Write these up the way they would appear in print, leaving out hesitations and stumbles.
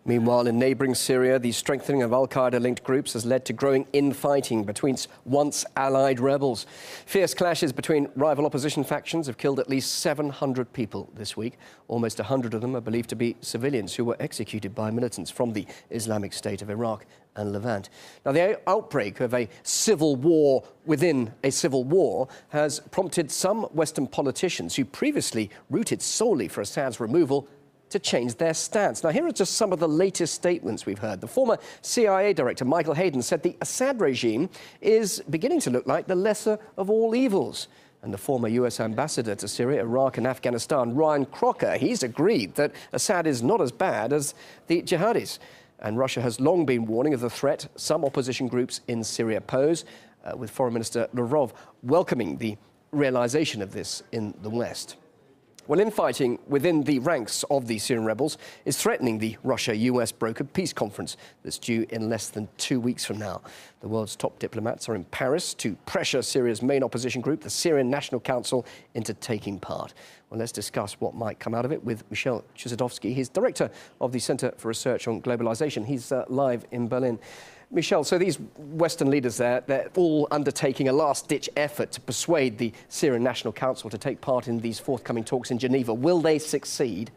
Meanwhile, in neighbouring Syria, the strengthening of Al-Qaeda-linked groups has led to growing infighting between once allied rebels. Fierce clashes between rival opposition factions have killed at least 700 people this week. Almost 100 of them are believed to be civilians who were executed by militants from the Islamic State of Iraq and Levant. Now, the outbreak of a civil war within a civil war has prompted some Western politicians who previously rooted solely for Assad's removal to change their stance. Now, here are just some of the latest statements we've heard. The former CIA director, Michael Hayden, said the Assad regime is beginning to look like the lesser of all evils. And the former US ambassador to Syria, Iraq and Afghanistan, Ryan Crocker, he's agreed that Assad is not as bad as the jihadis. And Russia has long been warning of the threat some opposition groups in Syria pose, with Foreign Minister Lavrov welcoming the realization of this in the West. Well, infighting within the ranks of the Syrian rebels is threatening the Russia-US brokered peace conference that's due in less than 2 weeks from now. The world's top diplomats are in Paris to pressure Syria's main opposition group, the Syrian National Council, into taking part. Well, let's discuss what might come out of it with Michel Chussodovsky. He's director of the Center for Research on Globalization. He's live in Berlin. Michel, so these Western leaders there, they're all undertaking a last-ditch effort to persuade the Syrian National Council to take part in these forthcoming talks in Geneva. Will they succeed?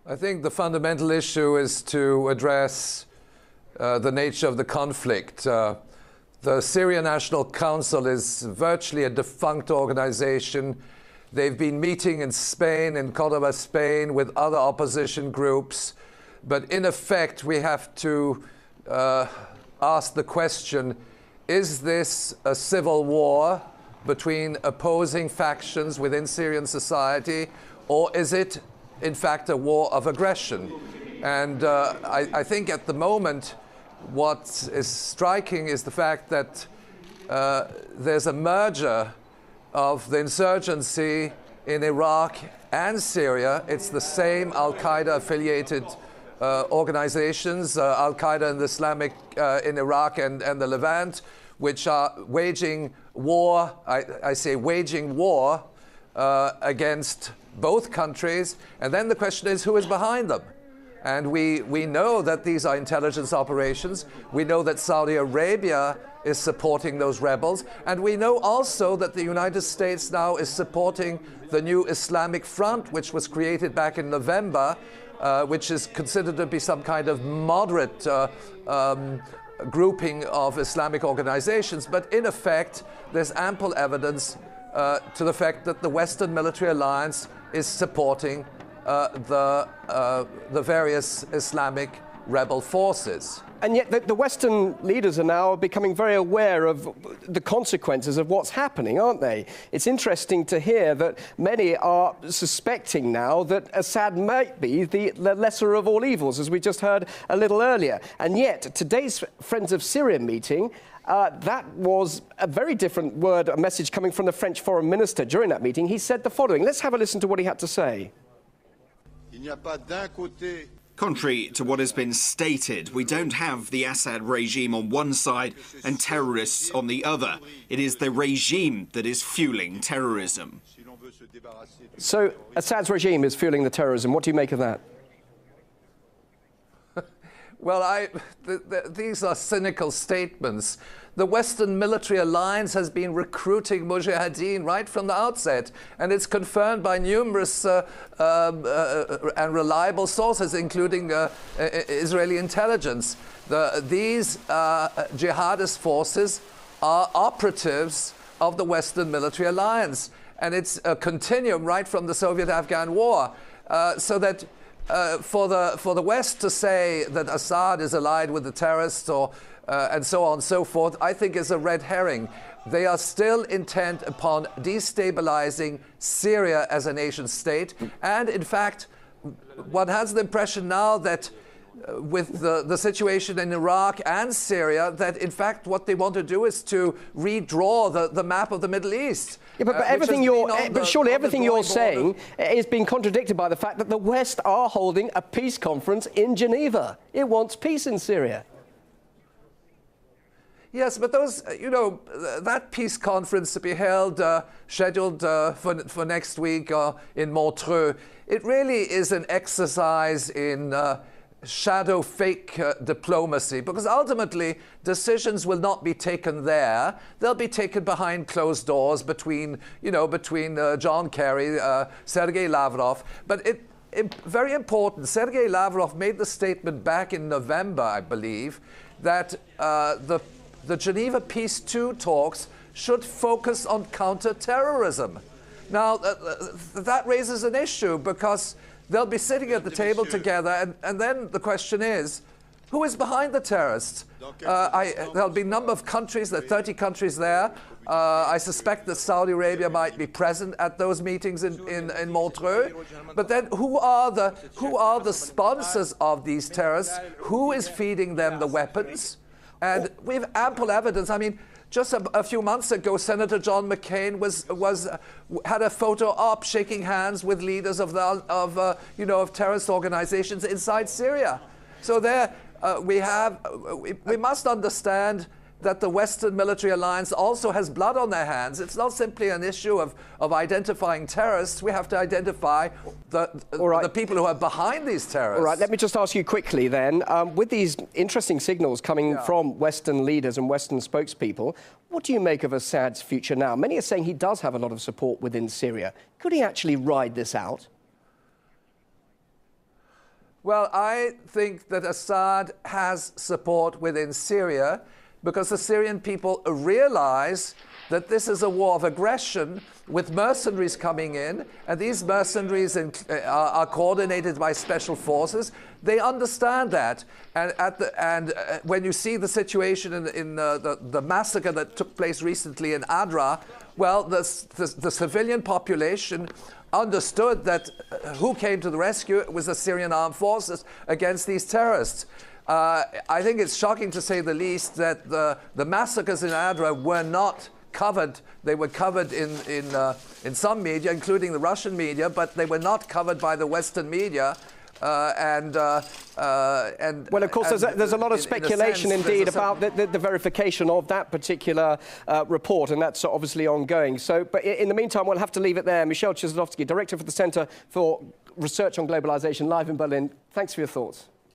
I think the fundamental issue is to address the nature of the conflict. The Syrian National Council is virtually a defunct organization. They've been meeting in Spain, in Córdoba, Spain, with other opposition groups. But in effect, we have to ask the question, is this a civil war between opposing factions within Syrian society, or is it, in fact, a war of aggression? And I think at the moment, what is striking is the fact that there's a merger of the insurgency in Iraq and Syria. It's the same Al-Qaeda-affiliated organizations, Al-Qaeda and the Islamic in Iraq and the Levant, which are waging war, I say waging war against both countries. And then the question is, who is behind them? And we know that these are intelligence operations. We know that Saudi Arabia is supporting those rebels. And we know also that the United States now is supporting the new Islamic Front, which was created back in November, which is considered to be some kind of moderate grouping of Islamic organizations. But in effect, there's ample evidence to the fact that the Western military alliance is supporting the various Islamic rebel forces. And yet the Western leaders are now becoming very aware of the consequences of what's happening, aren't they? It's interesting to hear that many are suspecting now that Assad might be the lesser of all evils, as we just heard a little earlier. And yet, today's Friends of Syria meeting, that was a very different word, a message coming from the French foreign minister during that meeting. He said the following. Let's have a listen to what he had to say. Contrary to what has been stated, we don't have the Assad regime on one side and terrorists on the other. It is the regime that is fueling terrorism. So Assad's regime is fueling the terrorism. What do you make of that? Well, these are cynical statements. The Western military alliance has been recruiting mujahideen right from the outset, and it's confirmed by numerous and reliable sources, including Israeli intelligence. These jihadist forces are operatives of the Western military alliance, and it's a continuum right from the Soviet-Afghan war, so that for the West to say that Assad is allied with the terrorists or and so on and so forth, I think is a red herring. They are still intent upon destabilizing Syria as a nation state. And in fact, one has the impression now that with the situation in Iraq and Syria, that in fact what they want to do is to redraw the map of the Middle East. Yeah, but surely everything you're saying is being contradicted by the fact that the West are holding a peace conference in Geneva. It wants peace in Syria. Yes, but those, that peace conference to be held, scheduled for next week in Montreux, it really is an exercise in shadow fake diplomacy, because ultimately decisions will not be taken there. They'll be taken behind closed doors between John Kerry, Sergei Lavrov. But very important, Sergei Lavrov made the statement back in November, I believe, that the Geneva Peace II talks should focus on counter-terrorism. Now, that raises an issue, because they'll be sitting at the table together, and then the question is, who is behind the terrorists? There'll be a number of countries, there are 30 countries there. I suspect that Saudi Arabia might be present at those meetings in Montreux. But then who are the sponsors of these terrorists? Who is feeding them the weapons? And we have ample evidence. I mean, just a few months ago, Senator John McCain had a photo op shaking hands with leaders of terrorist organizations inside Syria. So there we must understand that the Western military alliance also has blood on their hands. It's not simply an issue of identifying terrorists. We have to identify the people who are behind these terrorists. All right, let me just ask you quickly then, with these interesting signals coming from Western leaders and Western spokespeople, what do you make of Assad's future now? Many are saying he does have a lot of support within Syria. Could he actually ride this out? Well, I think that Assad has support within Syria, because the Syrian people realize that this is a war of aggression with mercenaries coming in, and these mercenaries are coordinated by special forces. They understand that. And when you see the situation in the massacre that took place recently in Adra, well, the civilian population understood that who came to the rescue? It was the Syrian armed forces against these terrorists. I think it's shocking, to say the least, that the massacres in Adra were not covered. They were covered in some media, including the Russian media, but they were not covered by the Western media. Well, of course, there's a lot of speculation, indeed, about the verification of that particular report, and that's obviously ongoing. So, but in the meantime, we'll have to leave it there. Michel Chussodovsky, Director for the Center for Research on Globalization, live in Berlin. Thanks for your thoughts.